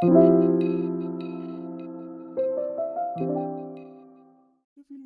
Film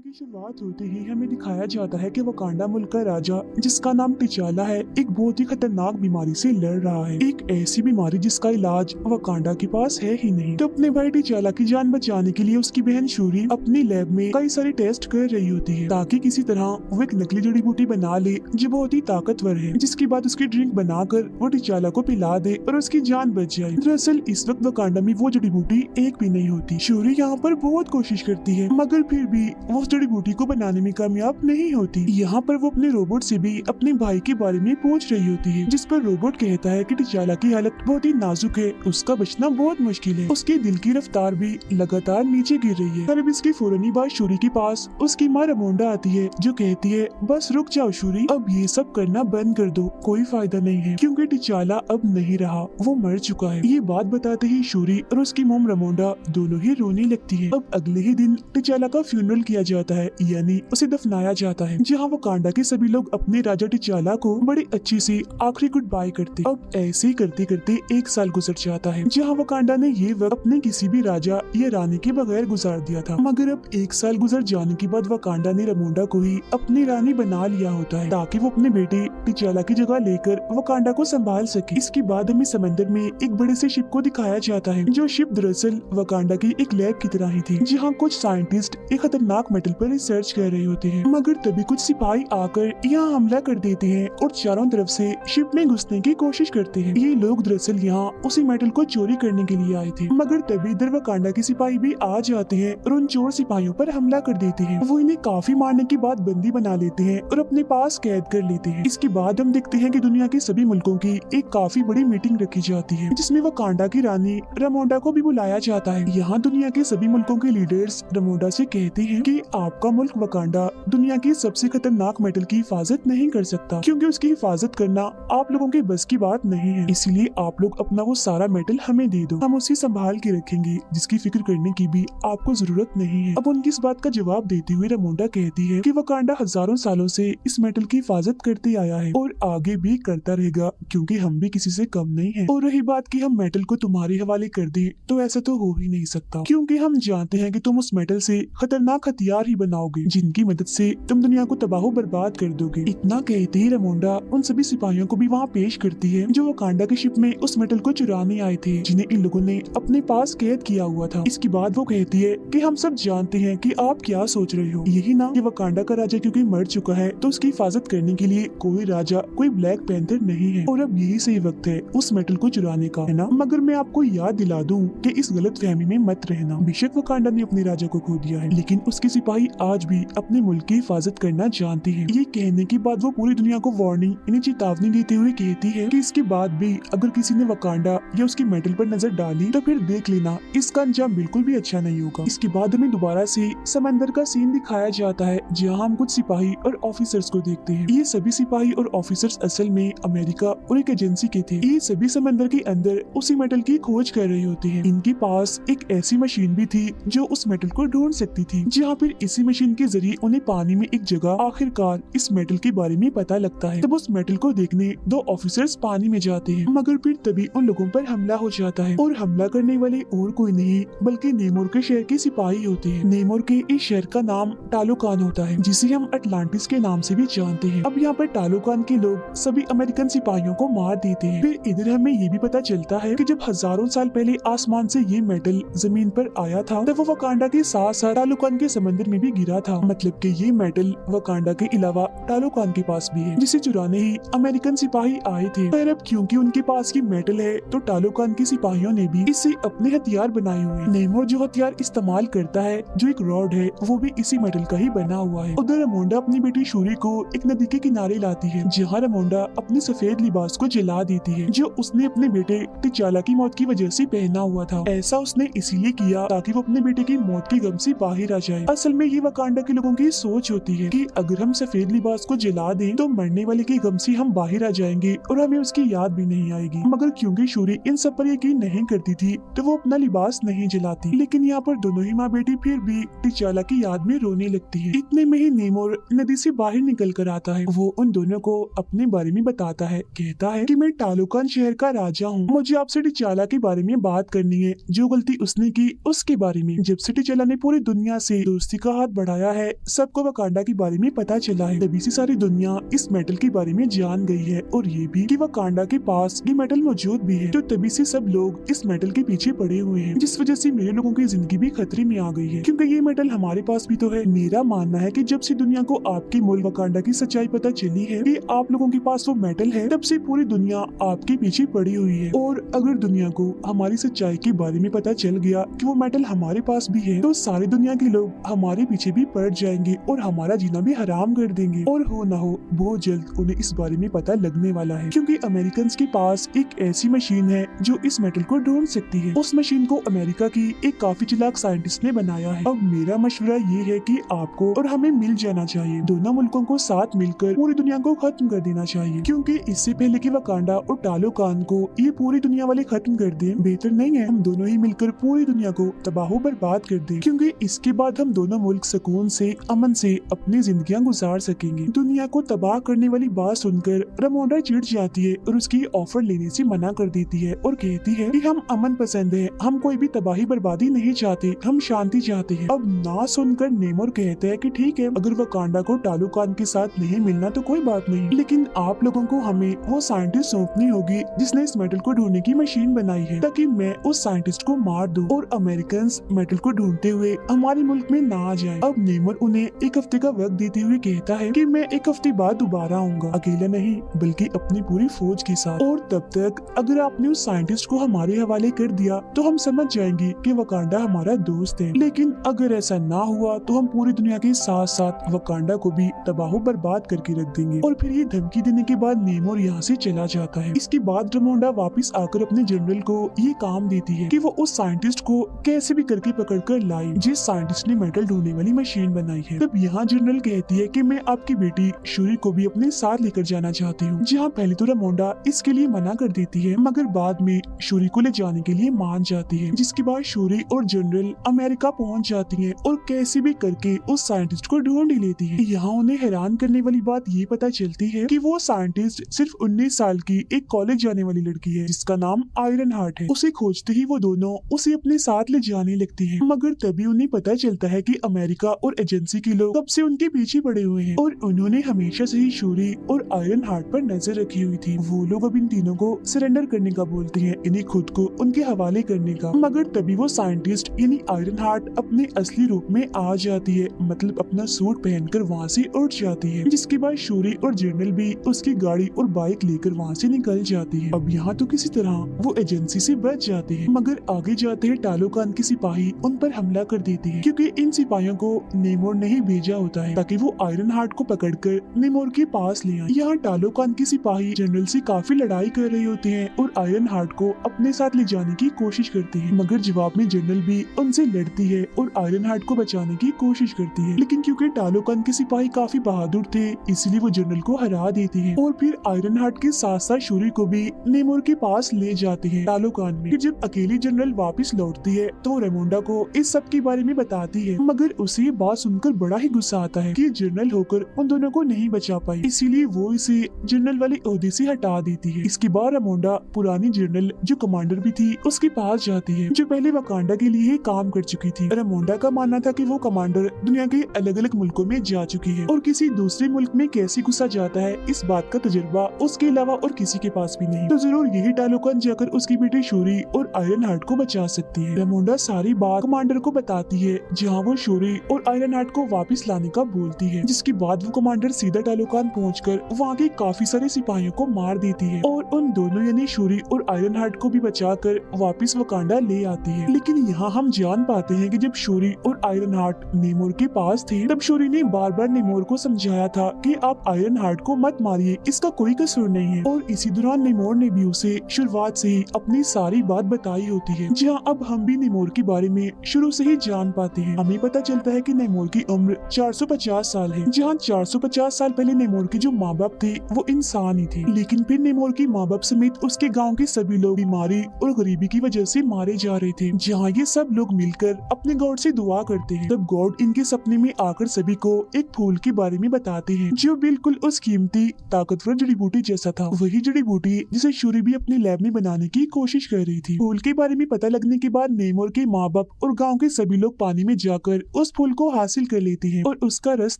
की शुरुआत होते ही हमें दिखाया जाता है कि वकांडा मुल्क का राजा, जिसका नाम टिचाला है, एक बहुत ही खतरनाक बीमारी से लड़ रहा है। एक ऐसी बीमारी जिसका इलाज वकांडा के पास है ही नहीं। तो अपने भाई टिचाला की जान बचाने के लिए उसकी बहन शूरी अपनी लैब में कई सारे टेस्ट कर रही होती है, ताकि किसी तरह वो एक नकली जड़ी बूटी बना ले जो बहुत ही ताकतवर है, जिसके बाद उसकी ड्रिंक बनाकर वो टिचाला को पिला दे और उसकी जान बच जाए। दरअसल इस वक्त वकांडा में वो जड़ी बूटी एक भी नहीं होती। शूरी यहाँ पर बहुत कोशिश करती है, मगर फिर भी वो उस जड़ी बूटी को बनाने में कामयाब नहीं होती। यहाँ पर वो अपने रोबोट से भी अपने भाई के बारे में पूछ रही होती है, जिस पर रोबोट कहता है कि टिचाला की हालत बहुत ही नाजुक है, उसका बचना बहुत मुश्किल है, उसके दिल की रफ्तार भी लगातार नीचे गिर रही है। तब इसकी फौरनी बाद शूरी के पास उसकी माँ रमोंडा आती है, जो कहती है बस रुक जाओ शूरी, अब ये सब करना बंद कर दो, कोई फायदा नहीं है, क्योंकि टिचाला अब नहीं रहा, वो मर चुका है। ये बात बताते ही शूरी और उसकी मोम रमोंडा दोनों ही रोने लगती है। अब अगले ही दिन टिचाला का फ्यूनरल किया जाता है, यानी उसे दफनाया जाता है, जहाँ वकांडा के सभी लोग अपने राजा टिचाला को बड़ी अच्छी सी आखिरी गुड बाय करते। अब ऐसे ही करते करते एक साल गुजर जाता है, जहाँ वकांडा ने ये वक्त अपने किसी भी राजा या रानी के बगैर गुजार दिया था। मगर अब एक साल गुजर जाने के बाद वकांडा ने रमोंडा को ही अपनी रानी बना लिया होता है, ताकि वो अपने बेटे टिचाला की जगह लेकर वकांडा को संभाल सके। इसके बाद हमें समंदर में एक बड़े से शिप को दिखाया जाता है, जो शिप दरअसल वकांडा की एक लैब की तरह ही थी, जहाँ कुछ साइंटिस्ट एक खतरनाक मेटल पर रिसर्च कर रहे होते हैं। मगर तभी कुछ सिपाही आकर यहाँ हमला कर देते हैं और चारों तरफ से शिप में घुसने की कोशिश करते हैं। ये लोग दरअसल यहाँ उसी मेटल को चोरी करने के लिए आए थे, मगर तभी इधर वकांडा के सिपाही भी आ जाते हैं और उन चोर सिपाहियों पर हमला कर देते हैं। वो इन्हें काफी मारने के बाद बंदी बना लेते हैं और अपने पास कैद कर लेते हैं। इसके बाद हम देखते हैं कि दुनिया के सभी मुल्कों की एक काफी बड़ी मीटिंग रखी जाती है, जिसमें वकांडा की रानी रमोंडा को भी बुलाया जाता है। यहाँ दुनिया के सभी मुल्कों के लीडर्स रमोंडा से कहते हैं कि आपका मुल्क वकांडा दुनिया की सबसे खतरनाक मेटल की हिफाजत नहीं कर सकता, क्योंकि उसकी हिफाजत करना आप लोगों के बस की बात नहीं है, इसीलिए आप लोग अपना वो सारा मेटल हमें दे दो, हम उसे संभाल के रखेंगे, जिसकी फिक्र करने की भी आपको जरूरत नहीं है। अब उनकी इस बात का जवाब देते हुए रमोंडा कहती है कि वकांडा हजारों सालों से इस मेटल की हिफाजत करते आया है और आगे भी करता रहेगा, क्योंकि हम भी किसी से कम नहीं है। और रही बात कि हम मेटल को तुम्हारे हवाले कर दें, तो ऐसा तो हो ही नहीं सकता, क्योंकि हम जानते हैं कि तुम उस मेटल से खतरनाक हथियार ही बनाओगे, जिनकी मदद से तुम दुनिया को तबाह बर्बाद कर दोगे। इतना कहते ही रमोंडा उन सभी सिपाहियों को भी वहाँ पेश करती है, जो वकांडा के शिप में उस मेटल को चुराने आए थे, जिन्हें इन लोगों ने अपने पास कैद किया हुआ था। इसके बाद वो कहती है कि हम सब जानते हैं कि आप क्या सोच रहे हो, यही ना कि वकांडा का राजा क्योंकि मर चुका है तो उसकी हिफाजत करने के लिए कोई राजा, कोई ब्लैक पैंथर नहीं है, और अब यही सही वक्त है उस मेटल को चुराने का, है ना। मगर मैं आपको याद दिला दूं कि इस गलत फहमी में मत रहना। बेशक वकांडा ने अपने राजा को खो दिया है, लेकिन उसके सिपाही आज भी अपने मुल्क की हिफाजत करना जानते हैं। ये कहने के बाद वो पूरी दुनिया को वार्निंग, यानी चेतावनी देते हुए कहती है कि इसके बाद भी अगर किसी ने वकांडा या उसकी मेटल पर नजर डाली तो फिर देख लेना, इसका अंजाम बिल्कुल भी अच्छा नहीं होगा। इसके बाद हमें दोबारा से समंदर का सीन दिखाया जाता है, जहाँ हम कुछ सिपाही और ऑफिसर्स को देखते हैं। ये सभी सिपाही और ऑफिसर्स असल में अमेरिका और एक एजेंसी के थे। ये सभी समंदर के अंदर उसी मेटल की खोज कर रहे होते हैं। इनके पास एक ऐसी मशीन भी थी जो उस मेटल को ढूंढ सकती थी, जहाँ फिर इसी मशीन के जरिए उन्हें पानी में एक जगह आखिरकार इस मेटल के बारे में पता लगता है। तब उस मेटल को देखने दो ऑफिसर्स पानी में जाते हैं, मगर फिर तभी उन लोगों पर हमला हो जाता है, और हमला करने वाले और कोई नहीं बल्कि नेमोर के शहर के सिपाही होते हैं। नेमोर के इस शहर का नाम टालोकान होता है, जिसे हम अटलांटिस के नाम से भी जानते हैं। अब यहाँ पर टालोकान के लोग सभी अमेरिकन सिपाहियों को मार देते हैं। फिर इधर हमें ये भी पता चलता है कि जब हजारों साल पहले आसमान से ये मेटल जमीन पर आया था, तब वो वकांडा के साथ साथ टालोकान के समंदर में भी गिरा था। मतलब कि ये मेटल वकांडा के अलावा टालोकान के पास भी है, जिसे चुराने ही अमेरिकन सिपाही आए थे। पर अब क्योंकि उनके पास ये मेटल है, तो टालोकान के सिपाहियों ने भी इससे अपने हथियार बनाए हुए हैं। नेमोर जो हथियार इस्तेमाल करता है, जो एक रॉड है, वो भी इसी मेटल का ही बना हुआ है। उधर रमोंडा अपनी बेटी शूरी को एक नदी के किनारे लाती है, जहाँ रमोंडा अपने सफेद लिबास को जला देती है, जो उसने अपने बेटे टिचाला की मौत की वजह से पहना हुआ था। ऐसा उसने इसीलिए किया ताकि वो अपने बेटे की मौत के गम से बाहर आ जाए। असल में ये वकांडा के लोगों की सोच होती है कि अगर हम सफेद लिबास को जला दें तो मरने वाले के गम से हम बाहर आ जाएंगे और हमें उसकी याद भी नहीं आएगी। मगर क्योंकि शूरी इन सब पर यकीन नहीं करती थी तो वो अपना लिबास नहीं जलाती। लेकिन यहाँ पर दोनों ही माँ बेटी फिर भी टिचाला की याद में रोने लगती है। इतने में ही नेमोर नदी से बाहर निकल कर आता है। वो उन दोनों को अपने बारे में बताता है। कहता है कि मैं टालोकान शहर का राजा हूँ, मुझे आपसे टिचाला के बारे में बात करनी है, जो गलती उसने की उसके बारे में। जब से टिचाला ने पूरी दुनिया से दोस्ती का हाथ बढ़ाया है, सबको वकांडा के बारे में पता चला है। तभी से सारी दुनिया इस मेटल के बारे में जान गई है और ये भी कि वकांडा के पास ये मेटल मौजूद भी है। तो तभी से सब लोग इस मेटल के पीछे पड़े हुए हैं, जिस वजह से मेरे लोगों की जिंदगी भी खतरे में आ गई है, क्योंकि ये मेटल हमारे पास भी तो है। मेरा मानना है कि जब से दुनिया को आपके मुल्क वकांडा की सच्चाई पता चली है कि आप लोगों के पास वो मेटल है, तब से पूरी दुनिया आपके पीछे पड़ी हुई है। और अगर दुनिया को हमारी सच्चाई के बारे में पता चल गया कि वो मेटल हमारे पास भी है, तो सारी दुनिया के लोग हमारे पीछे भी पड़ जाएंगे और हमारा जीना भी हराम कर देंगे। और हो ना हो बहुत जल्द उन्हें इस बारे में पता लगने वाला है, क्योंकि अमेरिकन के पास एक ऐसी मशीन है जो इस मेटल को ढूंढ सकती है। उस मशीन को अमेरिका की एक काफी चालाक साइंटिस्ट ने बनाया है। अब मेरा मशवरा ये है कि आपको और हमें मिल जाना चाहिए। दोनों मुल्कों को साथ मिलकर पूरी दुनिया को खत्म कर देना चाहिए, क्योंकि इससे पहले कि वकांडा और टालोकान को ये पूरी दुनिया वाले खत्म कर दें, बेहतर नहीं है हम दोनों ही मिलकर पूरी दुनिया को तबाह बर्बाद कर दें, क्योंकि इसके बाद हम दोनों मुल्क सुकून से अमन से अपनी जिंदगियां गुजार सकेंगे। दुनिया को तबाह करने वाली बात सुनकर रामोंडा चिढ़ जाती है और उसकी ऑफर लेने से मना कर देती है और कहती है कि हम अमन पसंद है, हम कोई भी तबाही बर्बादी नहीं चाहते, हम शांति चाहते हैं। अब ना सुनकर नेमोर कहता है कि ठीक है, अगर वकांडा को टालोकान के साथ नहीं मिलना तो कोई बात नहीं, लेकिन आप लोगों को हमें वो साइंटिस्ट सौंपनी होगी जिसने इस मेटल को ढूंढने की मशीन बनाई है, ताकि मैं उस साइंटिस्ट को मार दूं और अमेरिकन मेटल को ढूंढते हुए हमारे मुल्क में ना आ जाए। अब नेमोर उन्हें एक हफ्ते का वक्त देते हुए कहता है कि मैं एक हफ्ते बाद दोबारा आऊंगा, अकेला नहीं बल्कि अपनी पूरी फौज के साथ। और तब तक अगर आपने उस साइंटिस्ट को हमारे हवाले कर दिया तो हम समझ जाएंगे कि वकांडा हमारा दोस्त है, लेकिन अगर ऐसा ना हुआ तो हम पूरी दुनिया के साथ साथ वकांडा को भी तबाह बर्बाद करके रख देंगे। और फिर ये धमकी देने के बाद नेमोर यहाँ से चला जाता है। इसके बाद रामोंडा वापस आकर अपने जनरल को ये काम देती है कि वो उस साइंटिस्ट को कैसे भी करके पकड़ कर लाए जिस साइंटिस्ट ने मेटल ढूंढने वाली मशीन बनाई है। तब यहाँ जनरल कहती है कि मैं आपकी बेटी शूरी को भी अपने साथ लेकर जाना चाहती हूँ। जहाँ पहले तो रामोंडा इसके लिए मना कर देती है, मगर बाद में शूरी को ले जाने के लिए मान जाती है। जिसके बाद शूरी और जनरल अमेरिका पहुँच जाती है और कैसे भी करके उस साइंटिस्ट को ढूंढ ही लेती है। यहाँ उन्हें हैरान करने वाली बात ये पता चलती है कि वो साइंटिस्ट सिर्फ 19 साल की एक कॉलेज जाने वाली लड़की है जिसका नाम आयरन हार्ट है। उसे खोजते ही वो दोनों उसे अपने साथ ले जाने लगती हैं, मगर तभी उन्हें पता चलता है कि अमेरिका और एजेंसी के लोग कब से उनके पीछे पड़े हुए हैं और उन्होंने हमेशा से ही शूरी और आयरन हार्ट पर नजर रखी हुई थी। वो लोग अब इन तीनों को सरेंडर करने का बोलते हैं, इन्हें खुद को उनके हवाले करने का। मगर तभी वो साइंटिस्ट यानी आयरन हार्ट अपने असली रूप में आ जाती है, मतलब अपना सूट पहनकर वहाँ से उठ जाती है। जिसके बाद शूरी और जनरल भी उसकी गाड़ी और बाइक लेकर वहाँ से निकल जाती है। अब यहाँ तो किसी तरह वो एजेंसी से बच जाते हैं, मगर आगे जाते हैं टालोकान के सिपाही उन पर हमला कर देते हैं, क्योंकि इन सिपाहियों को नेमोर ने ही भेजा होता है ताकि वो आयरन हार्ट को पकड़कर नेमोर के पास ले आए। यहाँ टालोकान के सिपाही जनरल से काफी लड़ाई कर रहे होते हैं और आयरन हार्ट को अपने साथ ले जाने की कोशिश करते हैं, मगर जवाब में जनरल भी उनसे लड़ती है और आयरन हार्ट को बचाने की कोशिश करती है। लेकिन क्योंकि टालोकान के सिपाही काफी बहादुर थे, इसलिए वो जनरल को हरा देते हैं और फिर आयरन हार्ट के साथ साथ शूरी को भी नेमोर के पास ले जाते हैं टालोकान में। फिर जब अकेली जनरल वापस लौटती है तो रामोंडा को इस सब के बारे में बताती है, मगर उसे ये बात सुनकर बड़ा ही गुस्सा आता है कि जनरल होकर उन दोनों को नहीं बचा पाई, इसीलिए वो इसे जनरल वाले ओहदे से हटा देती है। इसके बाद रामोंडा पुरानी जनरल जो कमांडर भी थी उसके पास जाती है, जो पहले वकांडा के लिए काम कर चुकी थी। रामोंडा का मानना था कि वो कमांडर दुनिया के अलग अलग मुल्कों में जा चुकी है और किसी दूसरे मुल्क में कैसे घुसा जाता है इस बात का तजुर्बा उसके अलावा और किसी के पास भी नहीं, तो जरूर यही टालोकान जाकर उसकी बेटी शूरी और आयरन हार्ट को बचा सकती है। रामोंडा सारी बात कमांडर को बताती है, जहाँ वो शूरी और आयरन हार्ट को वापस लाने का बोलती है। जिसके बाद वो कमांडर सीधा टालोकान पहुंचकर वहाँ के काफी सारे सिपाहियों को मार देती है और उन दोनों यानी शूरी और आयरन हार्ट को भी बचाकर वापस वकांडा ले आती है। लेकिन यहाँ हम जान पाते हैं कि जब शूरी और आयरन हार्ट नेमोर के पास थे, तब शूरी ने बार बार नेमोर को समझाया था कि आप आयरन हार्ट को मत मारिए, इसका कोई कसूर नहीं है। और इसी दौरान नेमोर ने भी उसे शुरुआत से ही अपनी सारी बात बताई होती है, जहाँ अब हम भी नेमोर के बारे में शुरू से ही जान पाते हैं। हमें पता चलता है कि नेमोर की उम्र 450 साल है, जहाँ 450 साल पहले नेमोर के जो माँ बाप थे वो इंसान ही थे। लेकिन फिर नेमोर की माँ बाप समेत उसके गाँव के सभी लोग बीमारी और गरीबी की वजह से मारे जा रहे थे। जहाँ ये सब लोग मिलकर अपने गॉड से दुआ करते हैं, तब गॉड इनके सपने में आकर सभी को एक फूल के बारे में बताते हैं जो बिल्कुल उस कीमती ताकतवर जड़ी बूटी जैसा था। वही जड़ी बूटी जिसे शूरी भी अपने लैब में बनाने की कोशिश कर रही थी। फूल के बारे में पता लगने के बाद नेमोर के माँ बाप और गाँव के सभी लोग पानी में जाकर उस फूल को हासिल कर लेते हैं और उसका रस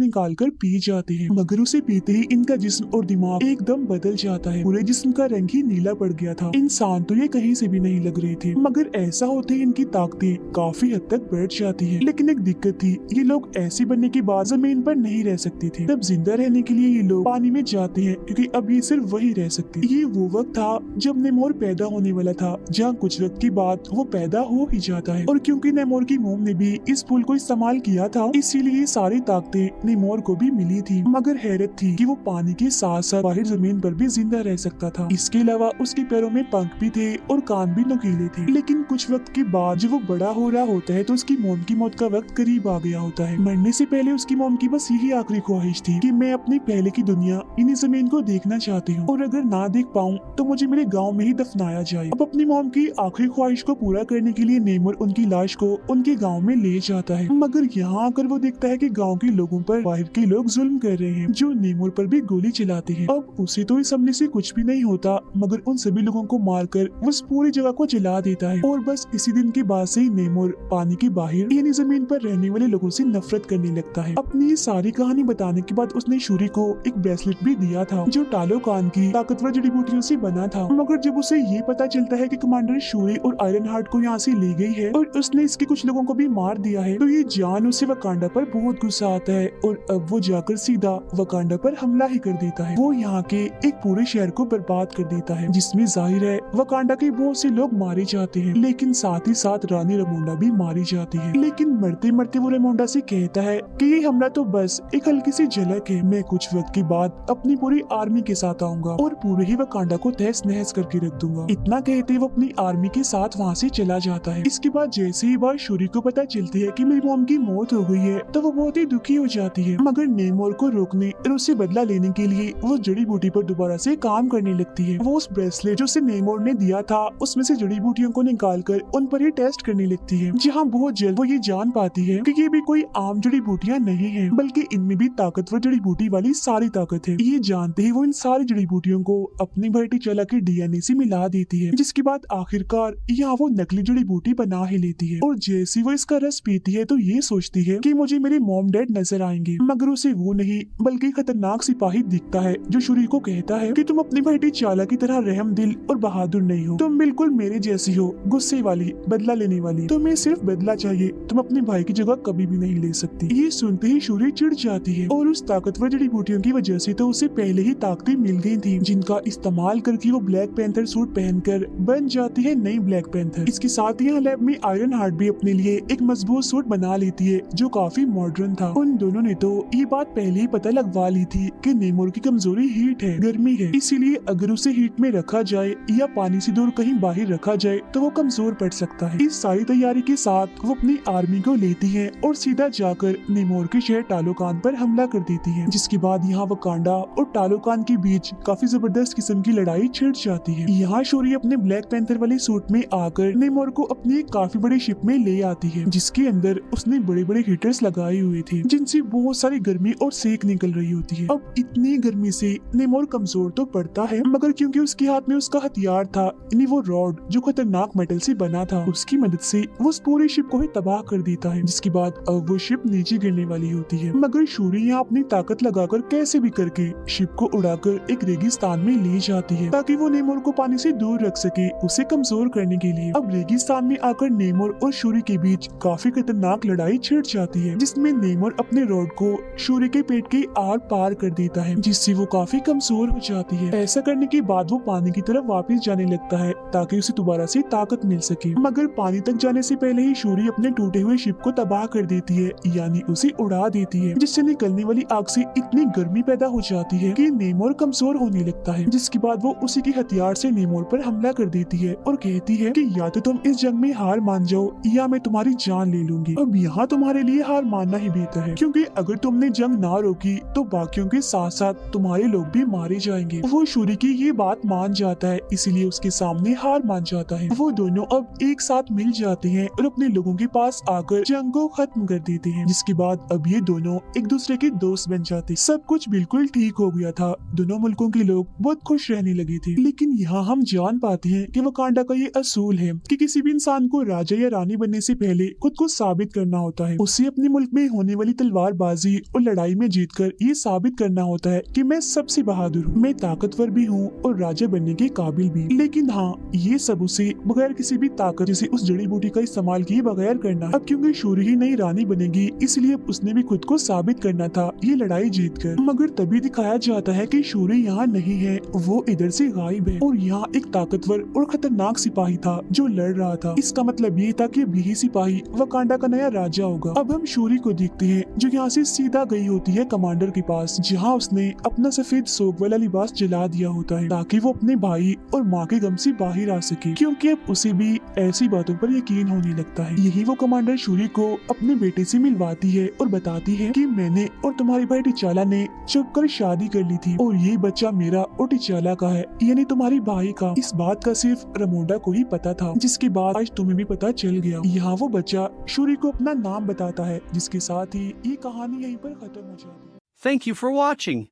निकाल कर पी जाते हैं। मगर उसे पीते ही इनका जिस्म और दिमाग एकदम बदल जाता है। पूरे जिस्म का रंग ही नीला पड़ गया था। इंसान तो ये कहीं से भी नहीं लग रहे थे, मगर ऐसा होते ही इनकी ताकतें काफी हद तक बढ़ जाती है। लेकिन एक दिक्कत थी, ये लोग ऐसे बनने के बाद जमीन पर नहीं रह सकते थे। तब जिंदा रहने के लिए ये लोग पानी में जाते हैं, क्योंकि अब ये सिर्फ वही रह सकते। ये वो वक्त था जब नेमोर पैदा होने वाला था, जहाँ कुछ वक्त के बाद वो पैदा हो ही जाता है। और क्योंकि नेमोर की मोम ने भी इस फूल को इस्तेमाल किया था, इसीलिए सारी ताकतें नेमोर को भी मिली थी। मगर हैरत थी कि वो पानी के साथ साथ बाहर जमीन पर भी जिंदा रह सकता था। इसके अलावा उसके पैरों में पंख भी थे और कान भी नुकीले थे। लेकिन कुछ वक्त के बाद जब वो बड़ा हो रहा होता है तो उसकी मोम की मौत का वक्त करीब आ गया होता है। मरने से पहले उसकी मोम की बस यही आखिरी ख्वाहिश थी कि मैं अपनी पहले की दुनिया इन्हीं जमीन को देखना चाहती हूँ, और अगर ना देख पाऊँ तो मुझे मेरे गाँव में ही दफनाया जाए। अब अपनी मोम की आखिरी ख्वाहिश को पूरा करने के लिए नेमोर उनकी लाश को उनके गाँव में ले जाता है। मगर यहाँ आकर वो देखता है कि गाँव के लोगों पर बाहर के लोग जुल्म कर रहे हैं, जो नेमोर पर भी गोली चलाते हैं। अब उसे तो इस हमले से कुछ भी नहीं होता, मगर उन सभी लोगों को मारकर वो उस पूरी जगह को जला देता है। और बस इसी दिन के बाद से ही नेमोर पानी के बाहर यानी जमीन पर रहने वाले लोगों से नफरत करने लगता है। अपनी सारी कहानी बताने के बाद उसने शूरी को एक ब्रेसलेट भी दिया था जो टालोकान की ताकतवर जड़ी बूटियों से बना था। मगर जब उसे ये पता चलता है कि कमांडर शूरी और आयरन हार्ट को यहाँ से ले गई है और उसने इसके कुछ लोगों को भी मार दिया है, तो ये जान उसे वकांडा पर बहुत गुस्सा आता है और अब वो जाकर सीधा वकांडा पर हमला ही कर देता है। वो यहाँ के एक पूरे शहर को बर्बाद कर देता है, जिसमें जाहिर है वकांडा के बहुत से लोग मारे जाते हैं, लेकिन साथ ही साथ रानी रेमोंडा भी मारी जाती है। लेकिन मरते मरते वो रेमोंडा से कहता है कि ये हमला तो बस एक हल्की सी झलक है, मैं कुछ वक्त के बाद अपनी पूरी आर्मी के साथ आऊंगा और पूरे ही वकांडा को तहस नहस करके रख दूंगा। इतना कहते वो अपनी आर्मी के साथ वहाँ से चला जाता है। इसके बाद जैसे ही बात शूरी को पता चलती है कि मेरी मॉम की मौत हो गई है, तो वो बहुत ही दुखी हो जाती है। मगर नेमोर को रोकने और उससे बदला लेने के लिए वो जड़ी बूटी पर दोबारा से काम करने लगती है। वो उस ब्रेसलेट जो उसे नेमोर ने दिया था उसमें से जड़ी बूटियों को निकालकर उन पर ही टेस्ट करने लगती है, जहाँ बहुत जल्द वो ये जान पाती है कि ये भी कोई आम जड़ी बूटियाँ नहीं है, बल्कि इनमें भी ताकतवर जड़ी बूटी वाली सारी ताकत है। ये जानते ही वो इन सारी जड़ी बूटियों को अपनी भाई टिचाला के डीएनए से मिला देती है, जिसके बाद आखिरकार यहाँ वो नकली जड़ी बूटी बना ही लेती है। और जैसे वो इसका रस पीती है तो ये सोचती है कि मुझे मेरे मॉम डैड नजर आएंगे, मगर उसे वो नहीं बल्कि खतरनाक सिपाही दिखता है जो शूरी को कहता है कि तुम अपनी भाई टिचाला की तरह रहम दिल और बहादुर नहीं हो, तुम बिल्कुल मेरे जैसी हो, गुस्से वाली, बदला लेने वाली। तुम्हें सिर्फ बदला चाहिए, तुम अपने भाई की जगह कभी भी नहीं ले सकती। ये सुनते ही शूरी चिढ़ जाती है और उस ताकतवर जड़ी बूटियों की वजह से तो उसे पहले ही ताकतें मिल गई थी, जिनका इस्तेमाल करके वो ब्लैक पैंथर सूट पहनकर बन जाती है नई ब्लैक पैंथर। इसके साथ ही यहाँ लैब में आयरन हार्ट भी अपने लिए एक मजबूत सूट बना लेती है जो काफी मॉडर्न था। उन दोनों ने तो ये बात पहले ही पता लगवा ली थी कि नेमोर की कमजोरी हीट है, गर्मी है, इसीलिए अगर उसे हीट में रखा जाए या पानी से दूर कहीं बाहर रखा जाए तो वो कमजोर पड़ सकता है। इस सारी तैयारी के साथ वो अपनी आर्मी को लेती है और सीधा जाकर नेमोर के शहर टालोकान पर हमला कर देती है, जिसके बाद यहाँ वकांडा और टालोकान के बीच काफी जबरदस्त किस्म की लड़ाई छिड़ जाती है। यहाँ शूरी अपने ब्लैक पैंथर वाले सूट में आकर नेमोर को अपनी एक काफी बड़ी शिप में ले आती है, जिसके अंदर उसने बड़े बड़े हीटर्स लगाए हुए थे, जिनसे बहुत सारी गर्मी और सेक निकल रही होती है। अब इतनी गर्मी से नेमोर कमजोर तो पड़ता है, मगर क्योंकि उसके हाथ में उसका हथियार था, यानी वो रॉड जो खतरनाक मेटल से बना था, उसकी मदद से वो उस पूरी शिप को ही तबाह कर देता है, जिसके बाद अब वो शिप नीचे गिरने वाली होती है। मगर शूरी यहाँ अपनी ताकत लगाकर कैसे भी करके शिप को उड़ाकर एक रेगिस्तान में ले जाती है, ताकि वो नेमोर को पानी से दूर रख सके, उसे कमजोर करने के लिए। अब रेगिस्तान में आकर नेमोर और शूरी के बीच काफी खतरनाक लड़ाई छिड़ जाती है, जिसमें नेमोर अपने रॉड को शूरी के पेट के आर पार कर देता है, जिससे वो काफी कमजोर हो जाती है। ऐसा करने के बाद वो पानी की तरफ वापस जाने लगता है ताकि उसे दोबारा से ताकत मिल सके, मगर पानी तक जाने से पहले ही शूरी अपने टूटे हुए शिप को तबाह कर देती है, यानी उसे उड़ा देती है, जिससे निकलने वाली आग से इतनी गर्मी पैदा हो जाती है कि नेमोर कमजोर होने लगता है। जिसके बाद वो उसी के हथियार से नेमोर पर हमला कर देती है और कहती है कि या तो तुम इस जंग में हार मान जाओ या मैं तुम्हारी जान ले लूंगी। अब यहाँ यहाँ तुम्हारे लिए हार मानना ही बेहतर है, क्योंकि अगर तुमने जंग ना रोकी तो बाकियों के साथ साथ तुम्हारे लोग भी मारे जाएंगे। वो शूरी की ये बात मान जाता है, इसीलिए उसके सामने हार मान जाता है। वो दोनों अब एक साथ मिल जाते हैं और अपने लोगों के पास आकर जंग को खत्म कर देते हैं, जिसके बाद अब ये दोनों एक दूसरे के दोस्त बन जाते। सब कुछ बिल्कुल ठीक हो गया था, दोनों मुल्कों के लोग बहुत खुश रहने लगे थे। लेकिन यहाँ हम जान पाते हैं कि वकांडा का ये असूल है कि किसी भी इंसान को राजा या रानी बनने से पहले खुद को साबित करना होता है। उसे अपने मुल्क में होने वाली तलवारबाजी और लड़ाई में जीतकर ये साबित करना होता है कि मैं सबसे बहादुर हूँ, मैं ताकतवर भी हूँ और राजा बनने के काबिल भी। लेकिन हाँ, ये सब उसे बगैर किसी भी ताकत जैसे उस जड़ी बूटी का इस्तेमाल किए बगैर करना। अब क्योंकि शूरी ही नई रानी बनेगी, इसलिए उसने भी खुद को साबित करना था ये लड़ाई जीतकर। मगर तभी दिखाया जाता है कि शूरी यहाँ नहीं है, वो इधर से गायब है और यहाँ एक ताकतवर और खतरनाक सिपाही था जो लड़ रहा था। इसका मतलब ये था कि यही सिपाही वकांडा का नया राजा होगा। अब हम शूरी को देखते हैं जो यहाँ से सीधा गई होती है कमांडर के पास, जहाँ उसने अपना सफेद सोग वाला लिबास जला दिया होता है ताकि वो अपने भाई और माँ के गम से बाहर आ सके, क्योंकि अब उसे भी ऐसी बातों पर यकीन होने लगता है। यही वो कमांडर शूरी को अपने बेटे से मिलवाती है और बताती है कि मैंने और तुम्हारे भाई टिचाला ने छुप कर शादी कर ली थी और ये बच्चा मेरा और टिचाला का है, यानी तुम्हारी भाई का। इस बात का सिर्फ रमोंडा को ही पता था, जिसके बाद आज तुम्हें भी पता चल गया। यहाँ वो बच्चा शूरी को अपना नाम बताता है, जिसके साथ ही ये कहानी यहीं पर खत्म हो जाती है। Thank you for watching.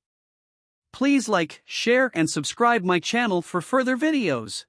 Please like, share and subscribe my channel for further videos.